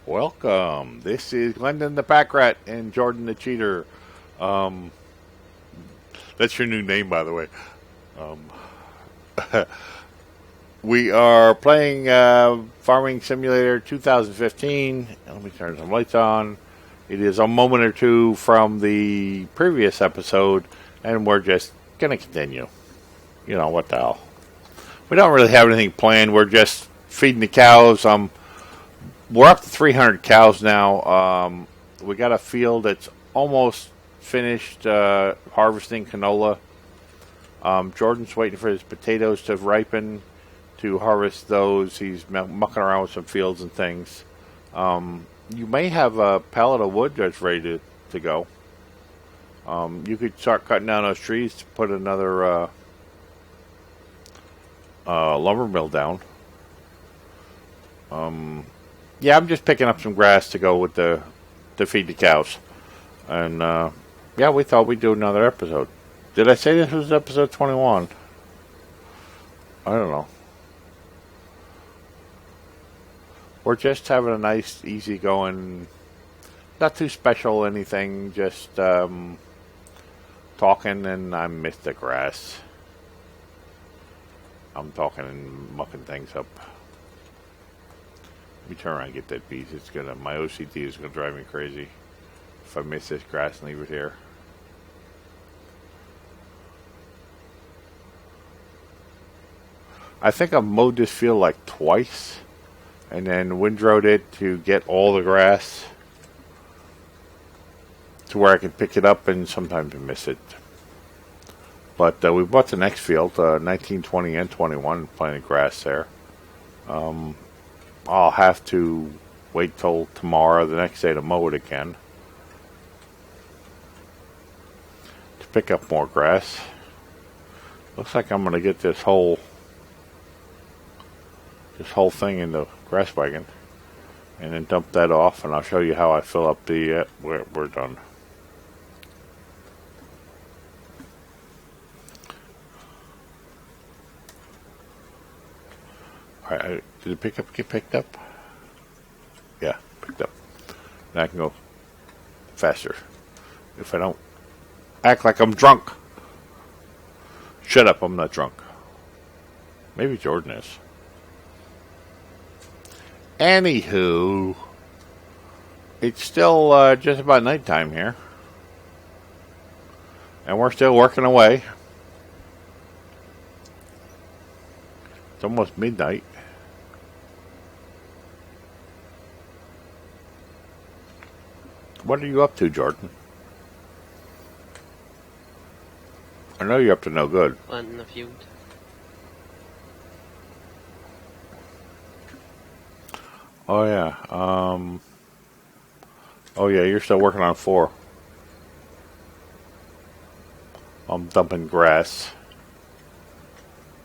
Welcome. This is Glendin ThePackRat and Jordan the Cheater. Um, that's your new name, by the way. Um, we are playing Farming Simulator 2015. Let me turn some lights on. It is a moment or two from the previous episode, and we're just going to continue. You know, what the hell. We don't really have anything planned. We're just feeding the cows. We're up to 300 cows now. We got a field that's almost finished harvesting canola. Jordan's waiting for his potatoes to ripen to harvest those. He's mucking around with some fields and things. You may have a pallet of wood that's ready to go. You could start cutting down those trees to put another lumber mill down. Yeah, I'm just picking up some grass to go with to feed the cows. And yeah, we thought we'd do another episode. Did I say this was episode 21? I don't know. We're just having a nice, easy going, not too special anything, just talking, and I missed the grass. I'm talking and mucking things up. Let me turn around and get that piece. My OCD is gonna drive me crazy if I miss this grass and leave it here. I think I've mowed this field like twice, and then windrowed it to get all the grass to where I can pick it up, and sometimes I miss it. But we bought the next field, 19, 20, and 21, plenty of grass there. I'll have to wait till tomorrow, the next day, to mow it again to pick up more grass. Looks like I'm going to get this whole thing in the grass wagon and then dump that off, and I'll show you how I fill up the we're done. Alright, did the pickup get picked up? Yeah, picked up. Now I can go faster if I don't act like I'm drunk. Shut up, I'm not drunk. Maybe Jordan is. Anywho, it's still just about nighttime here. And we're still working away. It's almost midnight. What are you up to, Jordan? I know you're up to no good. Planting the field. Oh yeah. Oh yeah, you're still working on 4. I'm dumping grass.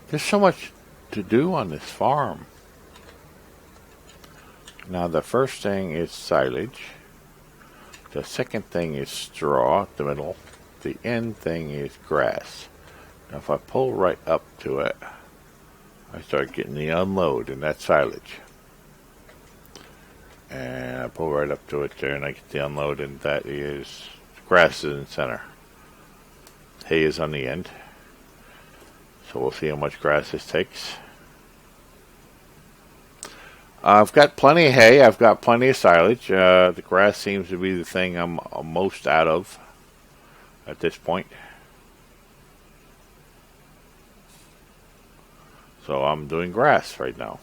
There's so much to do on this farm. Now the first thing is silage. The second thing is straw, the middle. The end thing is grass. Now if I pull right up to it, I start getting the unload, and that's silage. And I pull right up to it there, and I get the unload, and that is grass in the center. Hay is on the end. So we'll see how much grass this takes. I've got plenty of hay. I've got plenty of silage. The grass seems to be the thing I'm most out of at this point. So I'm doing grass right now.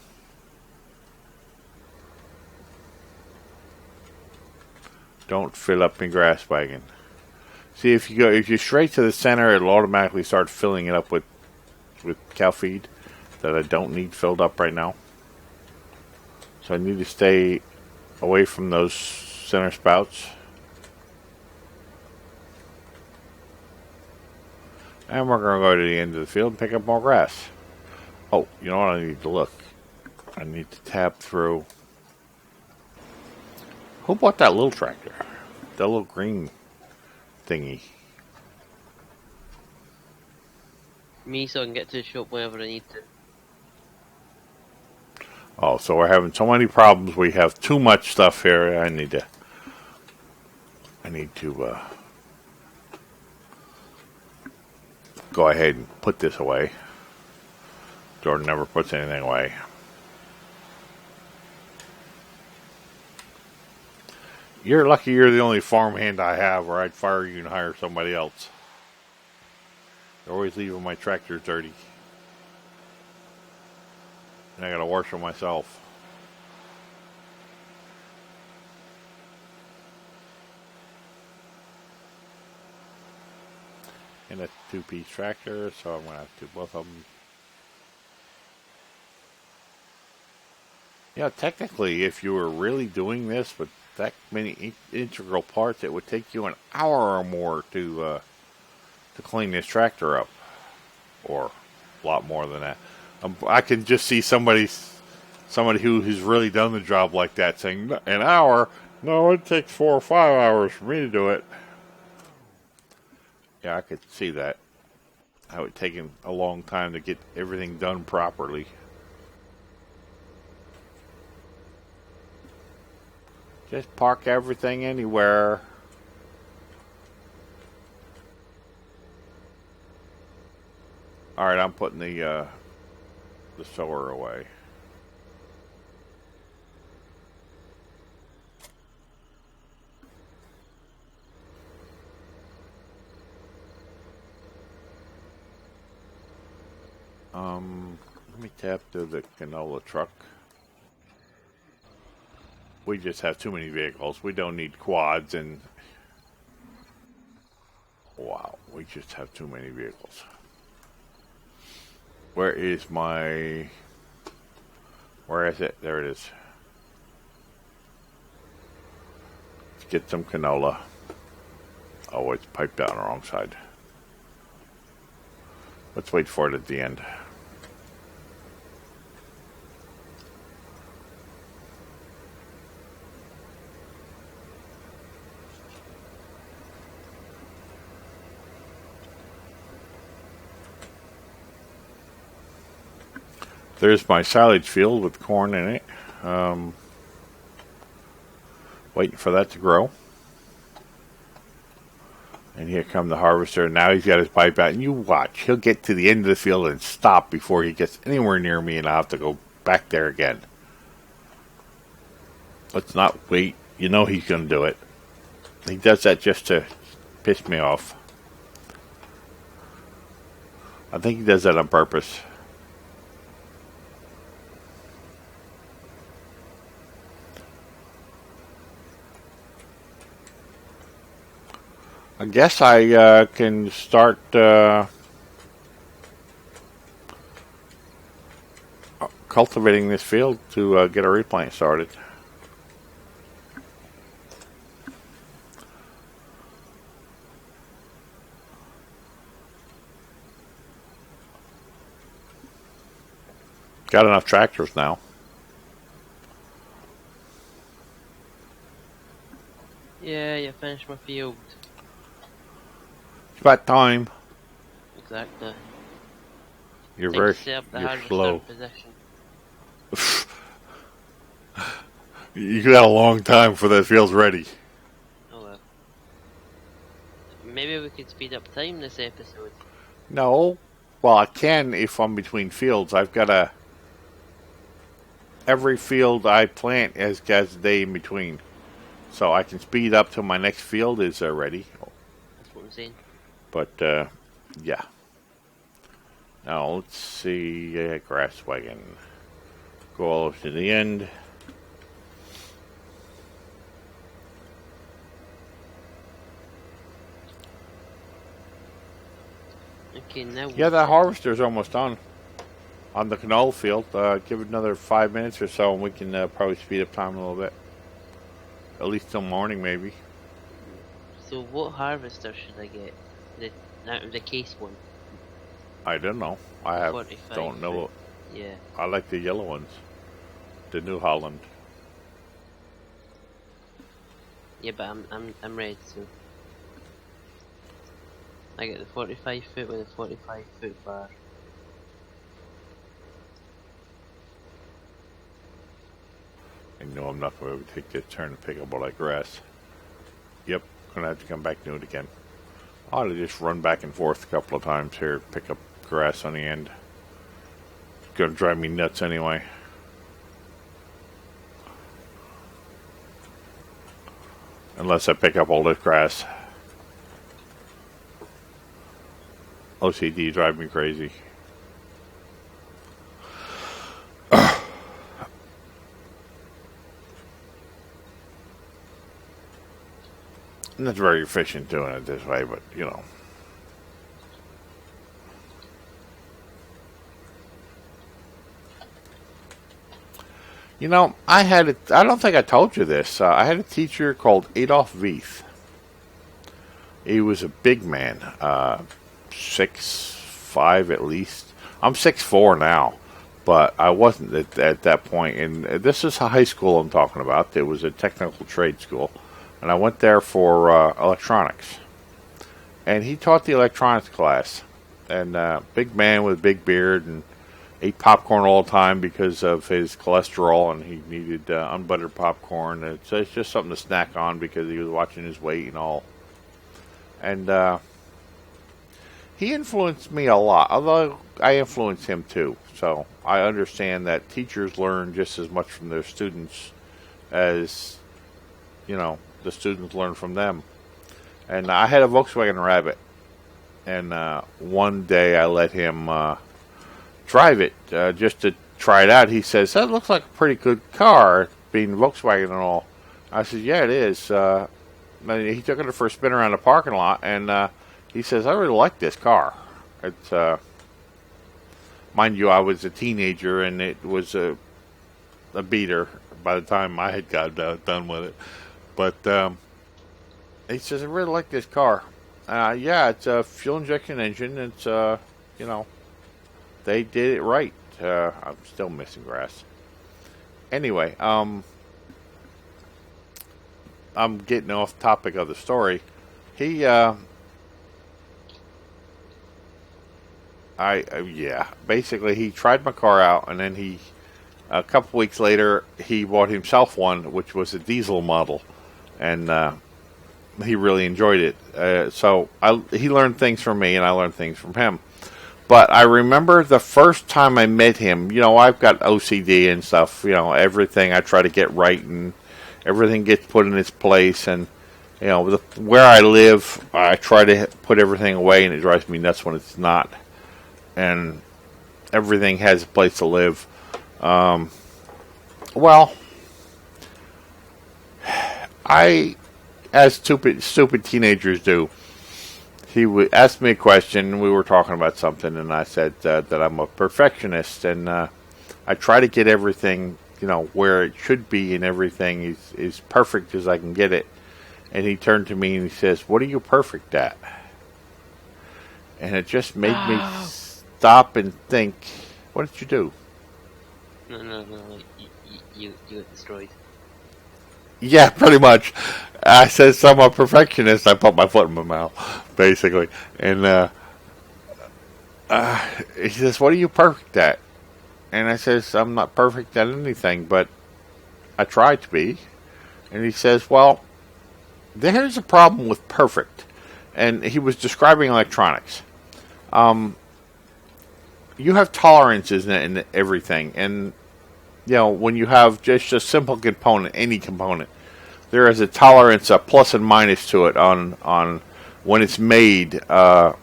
Don't fill up my grass wagon. See, if you're straight to the center, it'll automatically start filling it up with cow feed that I don't need filled up right now. So I need to stay away from those center spouts. And we're going to go to the end of the field and pick up more grass. Oh, you know what I need to look? I need to tab through. Who bought that little tractor? That little green thingy. Me, so I can get to the shop whenever I need to. Oh, so we're having so many problems. We have too much stuff here. I need to go ahead and put this away. Jordan never puts anything away. You're lucky you're the only farmhand I have, or I'd fire you and hire somebody else. They're always leaving my tractors dirty. And I gotta wash them myself. And a two-piece tractor, so I'm gonna have to do both of them. Yeah, technically, if you were really doing this with that many integral parts, it would take you an hour or more to clean this tractor up, or a lot more than that. I can just see somebody who has really done the job like that saying, "An hour? No, it takes 4 or 5 hours for me to do it." Yeah, I could see that. How it taken a long time to get everything done properly. Just park everything anywhere. All right, I'm putting the sower away. Let me tap to the canola truck. We just have too many vehicles. We don't need quads and... Wow, we just have too many vehicles. Where is my... Where is it? There it is. Let's get some canola. Oh, it's piped down the wrong side. Let's wait for it at the end. There's my silage field with corn in it. Waiting for that to grow. And here come the harvester. Now he's got his pipe out. And you watch. He'll get to the end of the field and stop before he gets anywhere near me. And I'll have to go back there again. Let's not wait. You know he's going to do it. He does that just to piss me off. I think he does that on purpose. I guess I can start cultivating this field to get a replant started. Got enough tractors now. Yeah, you finished my field. It's about time. Exactly. You're You're slow. Position. You got a long time for that field's ready. Oh well. Maybe we could speed up time this episode. No. Well, I can if I'm between fields. I've got every field I plant has got a day in between. So I can speed up till my next field is ready. That's what I'm saying. But, yeah. Now, let's see. Grass wagon. Go all over to the end. Okay, now... Yeah, that harvester's almost done. On the canola field. Give it another 5 minutes or so, and we can probably speed up time a little bit. At least till morning, maybe. So what harvester should I get? The case one? I don't know. Don't know. Yeah. I like the yellow ones. The New Holland. Yeah, but I'm ready to. I get the 45 foot with a 45 foot bar. I know I'm not going to take this turn to pick up all that grass. Yep, going to have to come back to it again. I ought to just run back and forth a couple of times here, pick up grass on the end. It's going to drive me nuts anyway. Unless I pick up all this grass. OCD drive me crazy. I'm not very efficient doing it this way, but you know. You know, I don't think I told you this. I had a teacher called Adolf Veith. He was a big man, 6'5" at least. I'm 6'4" now, but I wasn't at that point. And this is a high school I'm talking about. It was a technical trade school, and I went there for electronics. And he taught the electronics class. And big man with a big beard and ate popcorn all the time because of his cholesterol, and he needed unbuttered popcorn. It's just something to snack on because he was watching his weight and all. And he influenced me a lot, although I influenced him too. So I understand that teachers learn just as much from their students as, you know, the students learn from them. And I had a Volkswagen Rabbit, and one day I let him drive it just to try it out. He says, that looks like a pretty good car, being Volkswagen and all. I said, yeah, it is. He took it for a spin around the parking lot, and he says, I really like this car. It's, mind you, I was a teenager, and it was a beater by the time I had got done with it. But he says, I really like this car. Yeah, it's a fuel injection engine. It's, you know, they did it right. I'm still missing grass. Anyway, I'm getting off topic of the story. Basically he tried my car out, and then a couple weeks later, he bought himself one, which was a diesel model, and he really enjoyed it. So he learned things from me, and I learned things from him. But I remember the first time I met him, you know, I've got OCD and stuff, you know, everything I try to get right, and everything gets put in its place. And, you know, where I live, I try to put everything away, and it drives me nuts when it's not. And everything has a place to live. As stupid teenagers do, he would ask me a question. We were talking about something, and I said that I'm a perfectionist, and I try to get everything, you know, where it should be, and everything is perfect as I can get it. And he turned to me and he says, "What are you perfect at?" And it just made me stop and think, "What did you do?" No. You get destroyed. Yeah, pretty much. I said, so I'm a perfectionist. I put my foot in my mouth, basically. And he says, what are you perfect at? And I says, I'm not perfect at anything, but I try to be. And he says, well, there's a problem with perfect. And he was describing electronics. You have tolerances in everything. And, you know, when you have just a simple component, any component, there is a tolerance, a plus and minus to it on when it's made. A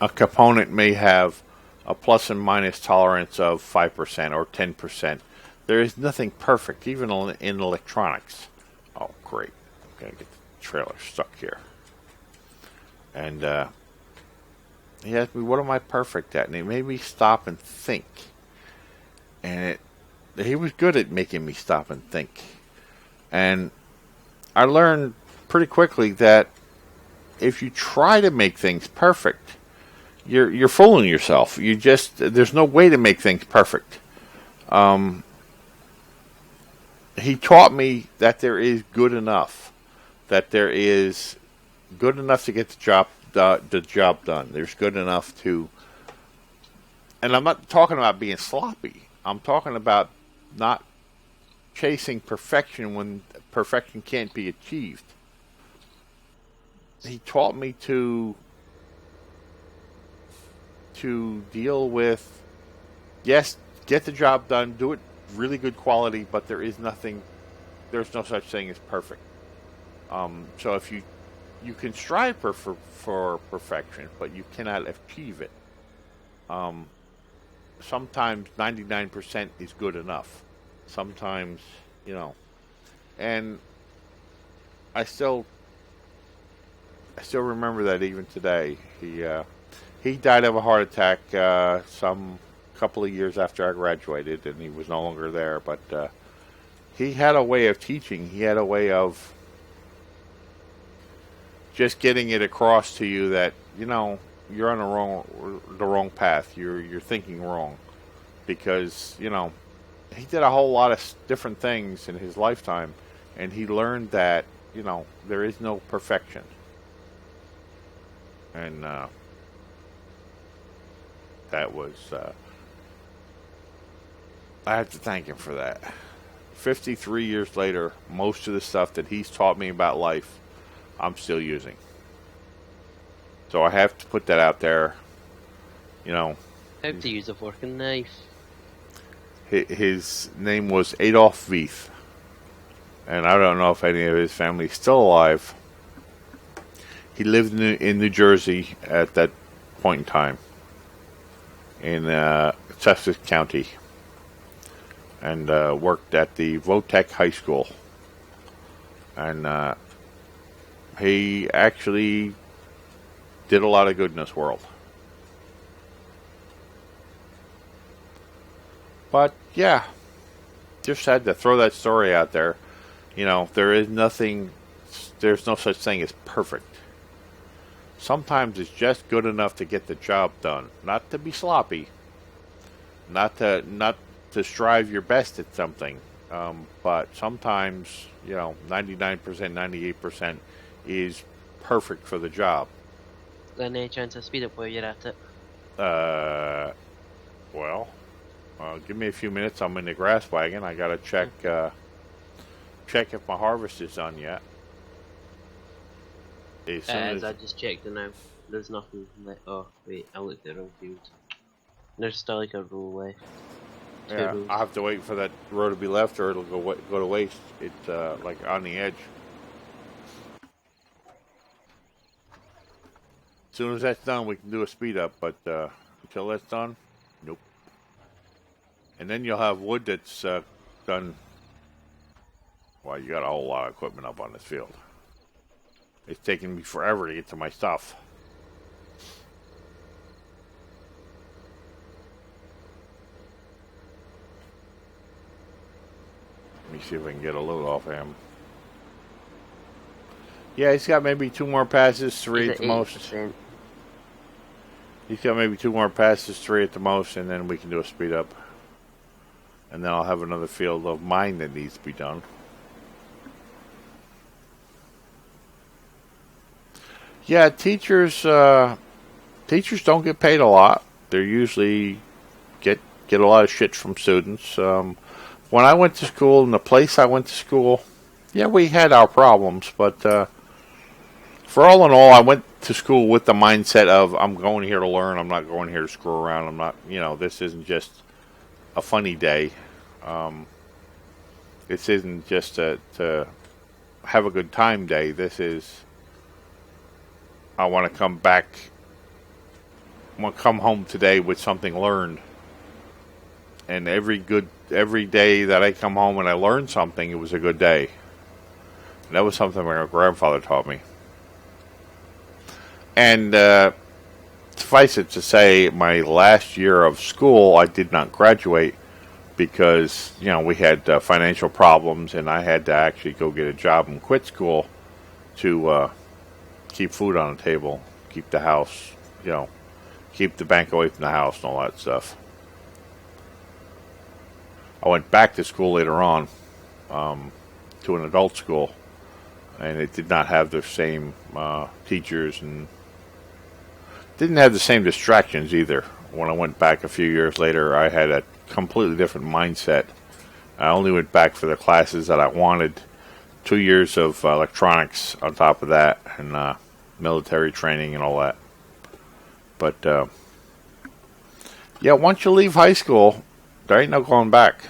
component may have a plus and minus tolerance of 5% or 10%. There is nothing perfect, even in electronics. Oh, great. I'm going to get the trailer stuck here. And he asked me, what am I perfect at? And it made me stop and think. And he was good at making me stop and think. And I learned pretty quickly that if you try to make things perfect, you're fooling yourself. There's no way to make things perfect. He taught me that there is good enough. That there is good enough to get the job done. There's good enough to, and I'm not talking about being sloppy. I'm talking about not chasing perfection when perfection can't be achieved. He taught me to deal with, yes, get the job done, do it really good quality, but there's no such thing as perfect. So if you can strive for perfection, but you cannot achieve it. Sometimes 99% is good enough. Sometimes, and I still remember that even today. He died of a heart attack some couple of years after I graduated, and he was no longer there. But he had a way of teaching. He had a way of just getting it across to you that you're on the wrong path. You're thinking wrong, because he did a whole lot of different things in his lifetime, and he learned that there is no perfection, and that was I have to thank him for that. 53 years later, most of the stuff that he's taught me about life, I'm still using. So I have to put that out there. How to use a fork and knife. His name was Adolf Vieth, and I don't know if any of his family is still alive. He lived in New Jersey at that point in time, in Sussex County, and worked at the Votech High School. And he actually did a lot of good in this world. But yeah, just had to throw that story out there. There's no such thing as perfect. Sometimes it's just good enough to get the job done, not to be sloppy, not to strive your best at something. But sometimes, 99%, 98% is perfect for the job. Then any chance of speed up while you're at it? Well, give me a few minutes. I'm in the grass wagon. I gotta check if my harvest is done yet. As I just checked and now there's nothing left. Oh wait, I looked at the wrong field. There's still like a row left. Yeah, I'll have to wait for that row to be left, or it'll go to waste. It's like on the edge. As soon as that's done, we can do a speed up. But until that's done, nope. And then you'll have wood that's done. Well, you got a whole lot of equipment up on this field. It's taking me forever to get to my stuff. Let me see if I can get a load off him. Yeah, he's got maybe 2 more passes, 3 at the most. He's got maybe 2 more passes, 3 at the most, and then we can do a speed up. And then I'll have another field of mine that needs to be done. Yeah, teachers don't get paid a lot. They usually get a lot of shit from students. When I went to school, in the place I went to school, yeah, we had our problems, but for all in all, I went to school with the mindset of I'm going here to learn. I'm not going here to screw around. I'm not, this isn't just a funny day. This isn't just to have a good time day. This is, I want to come back. I want to come home today with something learned. And every day that I come home and I learn something, it was a good day. And that was something my grandfather taught me. And suffice it to say, my last year of school, I did not graduate because, we had financial problems, and I had to actually go get a job and quit school to keep food on the table, keep the house, keep the bank away from the house and all that stuff. I went back to school later on, to an adult school, and it did not have the same teachers and didn't have the same distractions either. When I went back a few years later, I had a completely different mindset. I only went back for the classes that I wanted. 2 years of electronics on top of that, and military training and all that. But yeah, once you leave high school, there ain't no going back.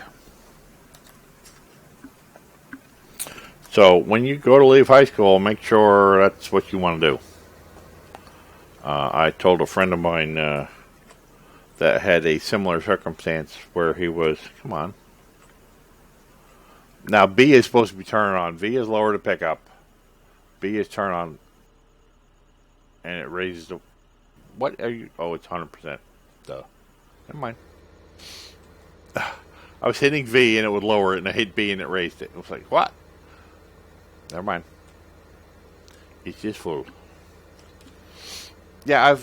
So when you go to leave high school, make sure that's what you want to do. I told a friend of mine that had a similar circumstance where he was, come on. Now B is supposed to be turned on. V is lower to pick up. B is turned on, and it raises the. What are you? Oh, it's 100%. Duh. Never mind. I was hitting V and it would lower it, and I hit B and it raised it. It was like, what? Never mind. It's just fooled. Yeah,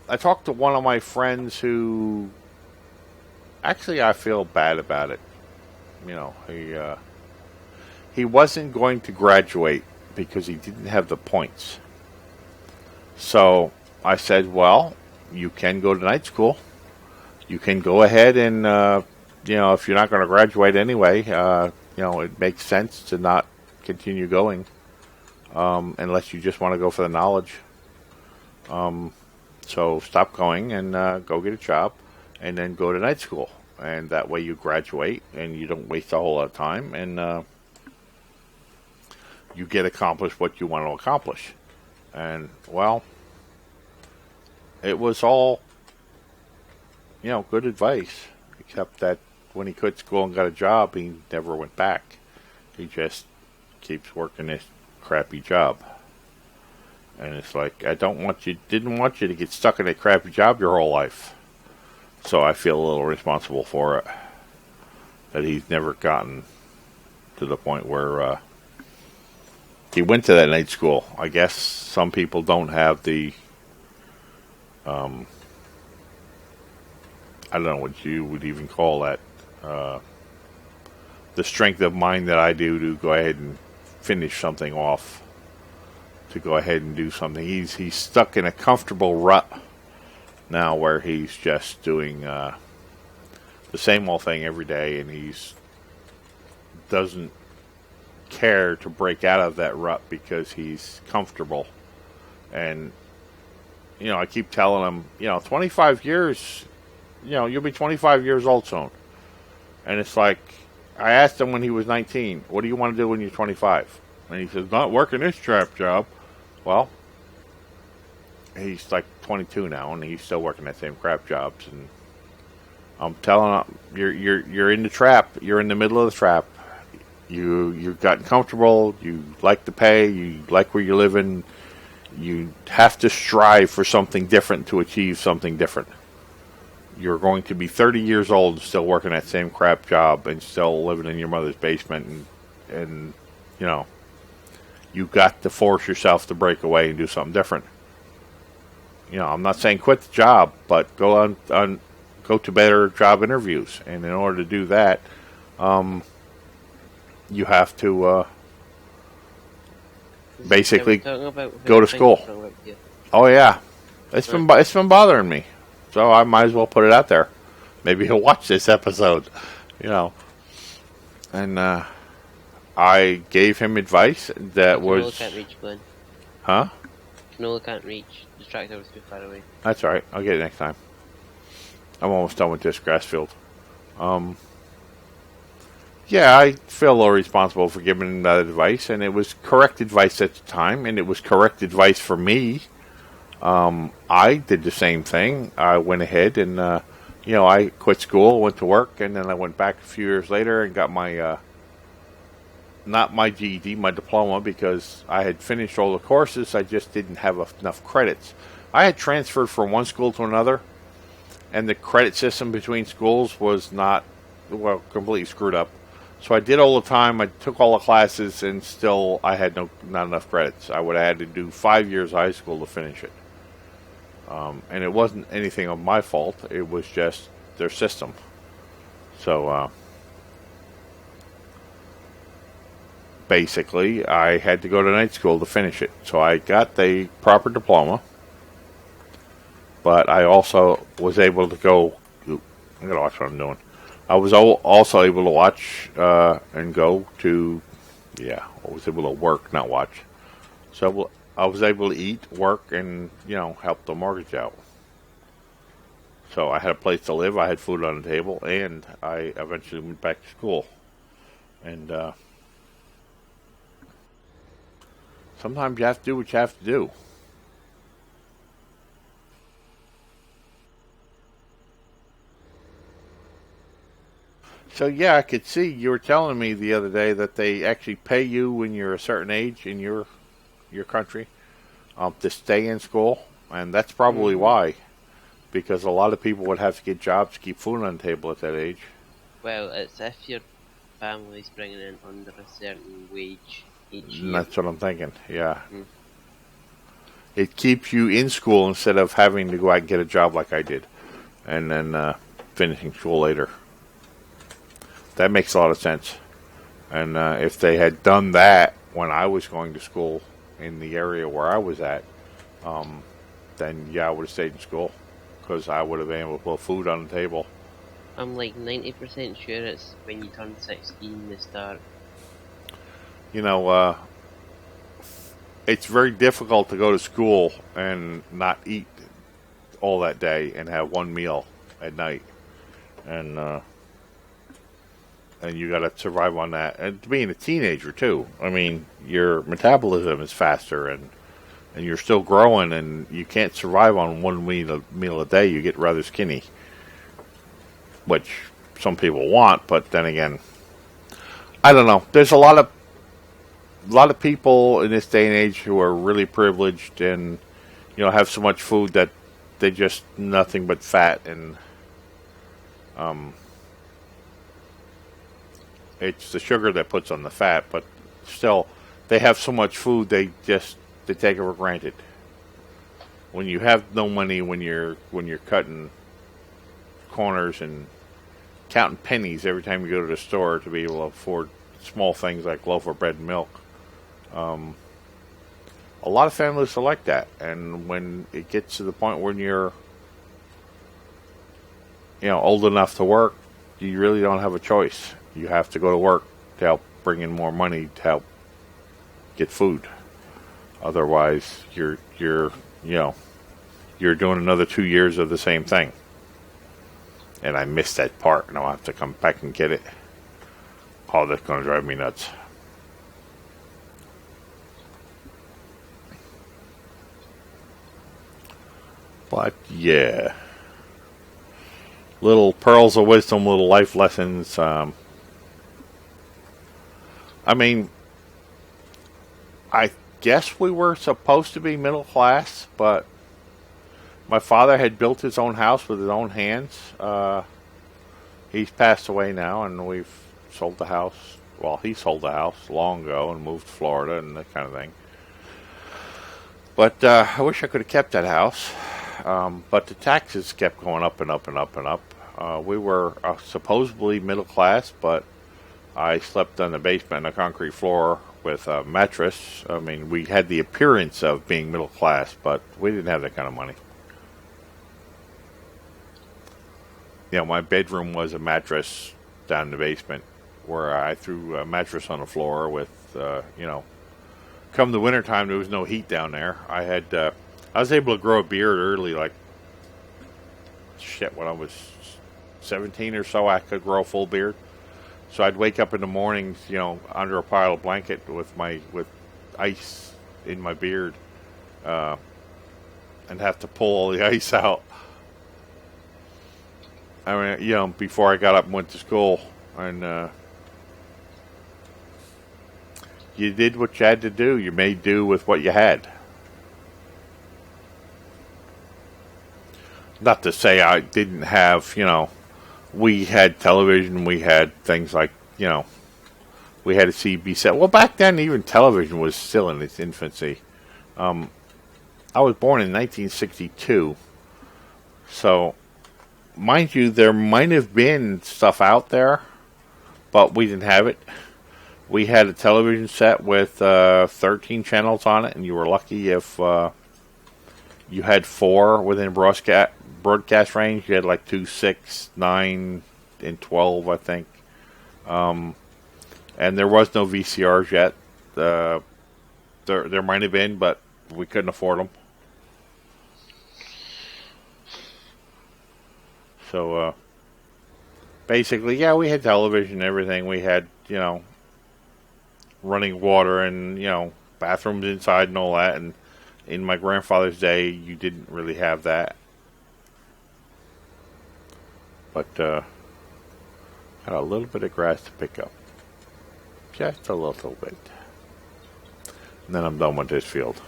I talked to one of my friends who actually I feel bad about it. You know, he wasn't going to graduate because he didn't have the points. So I said, well, you can go to night school. You can go ahead and, you know, if you're not going to graduate anyway, you know, it makes sense to not continue going unless you just want to go for the knowledge. So stop going and go get a job and then go to night school. And that way you graduate and you don't waste a whole lot of time and you get accomplished what you want to accomplish. And, well, it was all, you know, good advice, except that when he quit school and got a job, he never went back. He just keeps working this crappy job. And it's like, didn't want you to get stuck in a crappy job your whole life. So I feel a little responsible for it. That he's never gotten to the point where he went to that night school. I guess some people don't have the, I don't know what you would even call that, the strength of mind that I do to go ahead and finish something off. To go ahead and do something. He's stuck in a comfortable rut now where he's just doing the same old thing every day, and he's doesn't care to break out of that rut because he's comfortable. And you know, I keep telling him, you know, 25 years, you know, you'll be 25 years old soon. And it's like, I asked him when he was 19, what do you want to do when you're 25? And he says, not working this trap job. Well, he's like 22 now, and he's still working that same crap jobs. And I'm telling him, you're in the trap. You're in the middle of the trap. You've gotten comfortable. You like the pay. You like where you're living. You have to strive for something different to achieve something different. You're going to be 30 years old and still working that same crap job and still living in your mother's basement and you know. You got to force yourself to break away and do something different. You know, I'm not saying quit the job, but go to better job interviews. And in order to do that, you have to basically go to school. Oh yeah, it's been bothering me, so I might as well put it out there. Maybe he'll watch this episode, you know, and. I gave him advice that was... Canola can't reach, Glenn. Huh? Canola can't reach. The tractor was too far away. That's alright. I'll get it next time. I'm almost done with this grass field. Yeah, I feel a little responsible for giving him that advice, and it was correct advice at the time, and it was correct advice for me. I did the same thing. I went ahead and, you know, I quit school, went to work, and then I went back a few years later and got my... not my GED, my diploma, because I had finished all the courses. I just didn't have enough credits. I had transferred from one school to another, and the credit system between schools was not, well, completely screwed up. So I did all the time. I took all the classes, and still I had not enough credits. I would have had to do 5 years of high school to finish it. And it wasn't anything of my fault. It was just their system. So, basically, I had to go to night school to finish it. So I got the proper diploma, but I also was able to go... I gotta watch what I'm doing. I was also able to watch and go to, yeah, I was able to work, not watch. So I was able to eat, work, and help the mortgage out. So I had a place to live, I had food on the table, and I eventually went back to school. And sometimes you have to do what you have to do. So yeah, I could see you were telling me the other day that they actually pay you when you're a certain age in your country to stay in school, and that's probably Hmm. why, because a lot of people would have to get jobs to keep food on the table at that age. Well, it's if your family's bringing in under a certain wage each And year. that's what I'm thinking. Yeah, Mm. it keeps you in school instead of having to go out and get a job like I did, and then finishing school later. That makes a lot of sense. And if they had done that when I was going to school in the area where I was at, um, then yeah, I would have stayed in school because I would have been able to put food on the table. I'm like 90% sure it's when you turn 16 they start. You know, it's very difficult to go to school and not eat all that day and have one meal at night, and you got to survive on that. And being a teenager too, I mean, your metabolism is faster, and you're still growing, and you can't survive on one meal a day. You get rather skinny, which some people want, but then again, I don't know. There's a lot of people in this day and age who are really privileged and have so much food that they just nothing but fat, and um, it's the sugar that puts on the fat. But still, they have so much food they take it for granted. When you have no money, when you're cutting corners and counting pennies every time you go to the store to be able to afford small things like loaf of bread and milk. Um, a lot of families are like that, and when it gets to the point when you're old enough to work, you really don't have a choice. You have to go to work to help bring in more money to help get food. Otherwise, you know you're doing another 2 years of the same thing. And I missed that part, and I'll have to come back and get it. Oh, that's going to drive me nuts. But yeah, little pearls of wisdom, little life lessons. I mean, I guess we were supposed to be middle class, but my father had built his own house with his own hands. He's passed away now, and we've sold the house. Well, he sold the house long ago and moved to Florida and that kind of thing. But I wish I could have kept that house. But the taxes kept going up and up and up and up. We were supposedly middle class, but I slept on the basement on a concrete floor with a mattress. I mean, we had the appearance of being middle class, but we didn't have that kind of money. My bedroom was a mattress down in the basement where I threw a mattress on the floor with, come the wintertime, there was no heat down there. I was able to grow a beard early, like, shit, when I was 17 or so, I could grow a full beard. So I'd wake up in the mornings, under a pile of blanket with ice in my beard, uh, and have to pull all the ice out. I mean, before I got up and went to school, and you did what you had to do. You made do with what you had. Not to say I didn't have, we had television, we had things like, we had a CB set. Well, back then, even television was still in its infancy. Um, I was born in 1962, so mind you, there might have been stuff out there, but we didn't have it. We had a television set with 13 channels on it, and you were lucky if you had four within broadcast range. You had like 2, 6, 9, in 12, I think. And there was no VCRs yet. There might have been, but we couldn't afford them. So basically, yeah, we had television and everything. We had, running water and, bathrooms inside and all that. And in my grandfather's day, you didn't really have that. But got a little bit of grass to pick up. Just a little bit. And then I'm done with this field.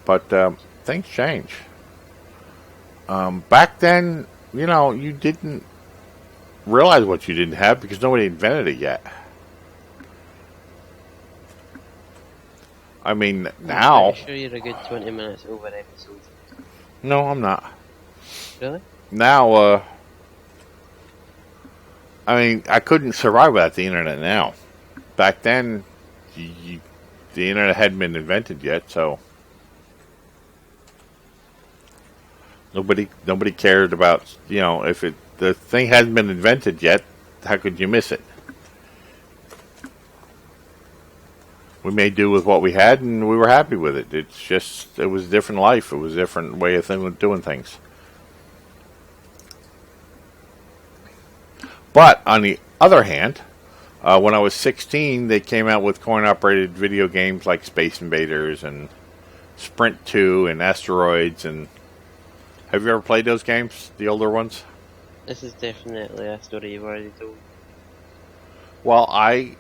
But things change. Back then, you didn't realize what you didn't have because nobody invented it yet. I mean, now... I'm sure you're a good 20 minutes over episode. No, I'm not. Really? Now, I couldn't survive without the internet now. Back then, the internet hadn't been invented yet, so... Nobody cared about, if the thing hadn't been invented yet, how could you miss it? We made do with what we had, and we were happy with it. It was a different life. It was a different way of doing things. But on the other hand, when I was 16, they came out with coin-operated video games like Space Invaders and Sprint 2 and Asteroids. And have you ever played those games, the older ones? This is definitely a story you've already told. Well, I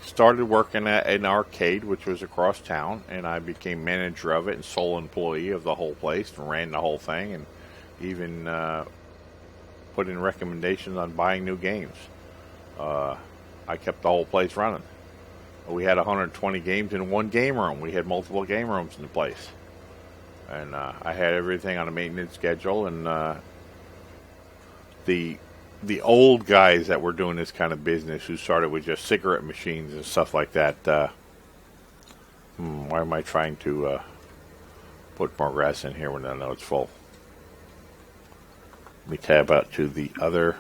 started working at an arcade, which was across town, and I became manager of it and sole employee of the whole place and ran the whole thing and even put in recommendations on buying new games. I kept the whole place running. We had 120 games in one game room. We had multiple game rooms in the place. And I had everything on a maintenance schedule, and the old guys that were doing this kind of business who started with just cigarette machines and stuff like that, why am I trying to put more grass in here when I know it's full? Let me tab out to the other.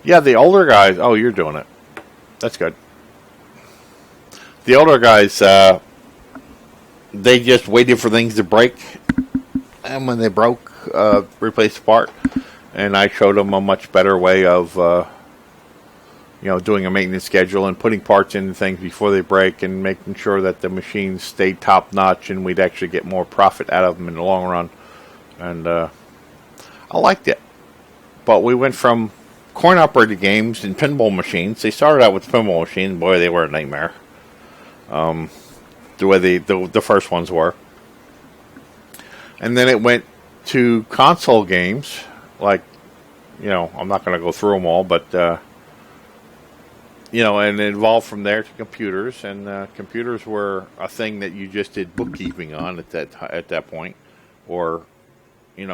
Yeah, the older guys. Oh, you're doing it. That's good. The older guys, they just waited for things to break, and when they broke, replaced the part. And I showed them a much better way of, doing a maintenance schedule and putting parts in things before they break and making sure that the machines stayed top notch and we'd actually get more profit out of them in the long run. And I liked it. But we went from coin-operated games and pinball machines. They started out with pinball machines. Boy, they were a nightmare. The way the first ones were. And then it went to console games, like, I'm not going to go through them all, but, and it evolved from there to computers, and computers were a thing that you just did bookkeeping on at that point, or, you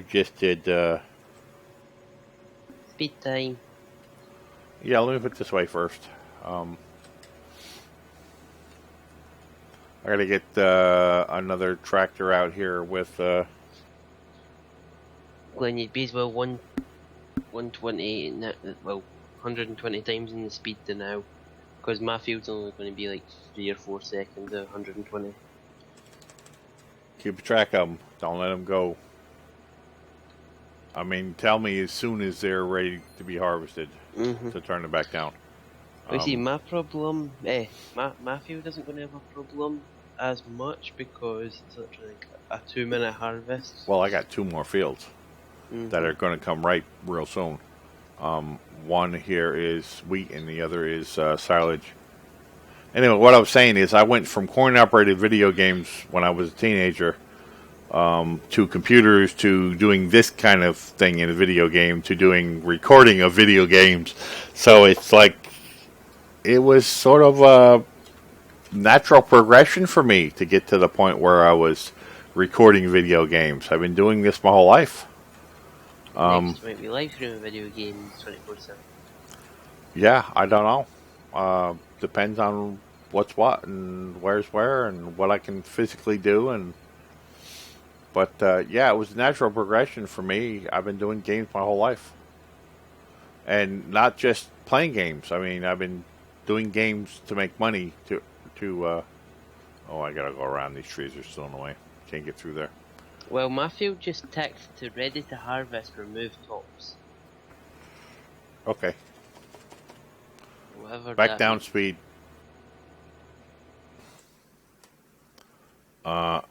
just did... Speed time. Yeah, let me put it this way first. I gotta get another tractor out here with. Glenn, you'd be as well 120, well, 120 times in the speed to now, because my field's only going to be like 3 or 4 seconds at 120. Keep track of them. Don't let them go. Tell me as soon as they're ready to be harvested to turn it back down. You see, my problem, my field isn't going to have a problem as much because it's literally like a 2-minute harvest. Well, I got 2 more fields that are going to come right real soon. One here is wheat and the other is silage. Anyway, what I was saying is I went from coin-operated video games when I was a teenager to computers, to doing this kind of thing in a video game, to doing recording of video games. So it's like, it was sort of a natural progression for me to get to the point where I was recording video games. I've been doing this my whole life. Next might be live streaming video games 24/7. Yeah, I don't know. Depends on what's what and where's where and what I can physically do. But yeah, it was a natural progression for me. I've been doing games my whole life, and not just playing games. I mean, I've been doing games to make money. Oh, I gotta go around. These trees are still in the way. Can't get through there. Well, my field just ticked to ready to harvest, remove tops. Okay, Whatever back that down means. speed. Yeah,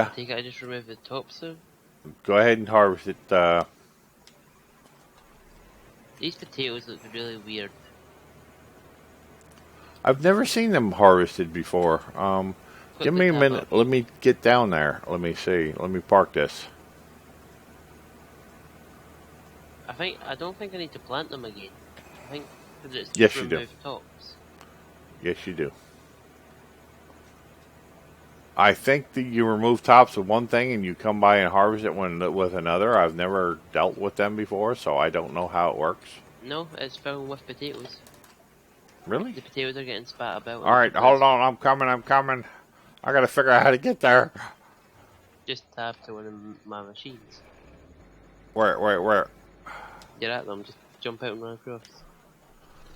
I think I just remove the tops though. go ahead and harvest it. These potatoes look really weird. I've never seen them harvested before. Put Give the me a tab minute. up. Let me get down there. Let me see. Let me park this. I don't think I need to plant them again. I think because it's Yes, just you do. remove tops. Yes, you do. I think that you remove tops with one thing and you come by and harvest it with another. I've never dealt with them before, so I don't know how it works. No, it's filled with potatoes. Really? The potatoes are getting spat about. All right, hold on. I'm coming. I'm coming. I gotta figure out how to get there. Just tab to one of my machines. Where? You're at them, just jump out and run across.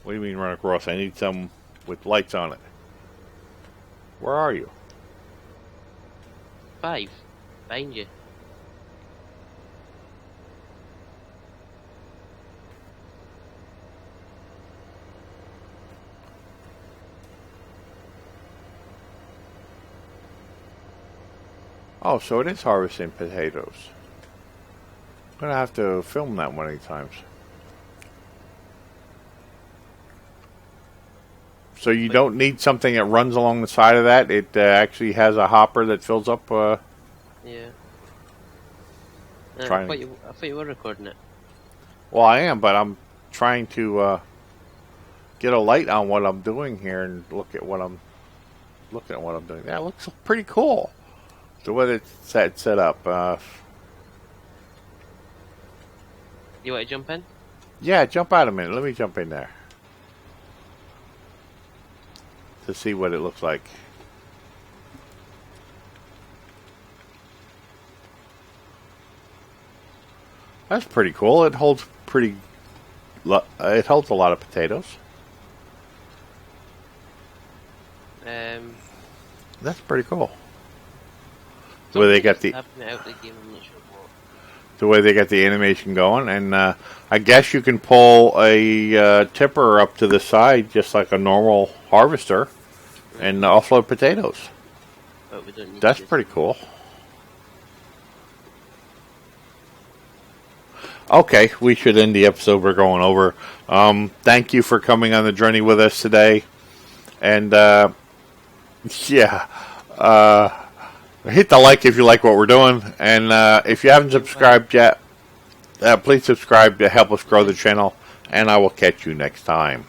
What do you mean run across? I need some with lights on it. Where are you? 5. Behind you. Oh, so it is harvesting potatoes. I'm gonna have to film that one of these times. So you don't need something that runs along the side of that. It actually has a hopper that fills up. Yeah. Trying. I thought you were recording it. Well, I am, but I'm trying to get a light on what I'm doing here and look at what I'm doing. That looks pretty cool. The way it's set up. You want to jump in? Yeah, jump out a minute. Let me jump in there to see what it looks like. That's pretty cool. It holds it holds a lot of potatoes. That's pretty cool. The way they got the Out the game, I'm not sure what. the way they got the animation going, and I guess you can pull a tipper up to the side just like a normal harvester and offload potatoes. But we don't need That's to pretty cool. Okay, we should end the episode we're going over. Thank you for coming on the journey with us today. And, yeah, hit the like if you like what we're doing. And if you haven't subscribed yet, please subscribe to help us grow the channel. And I will catch you next time.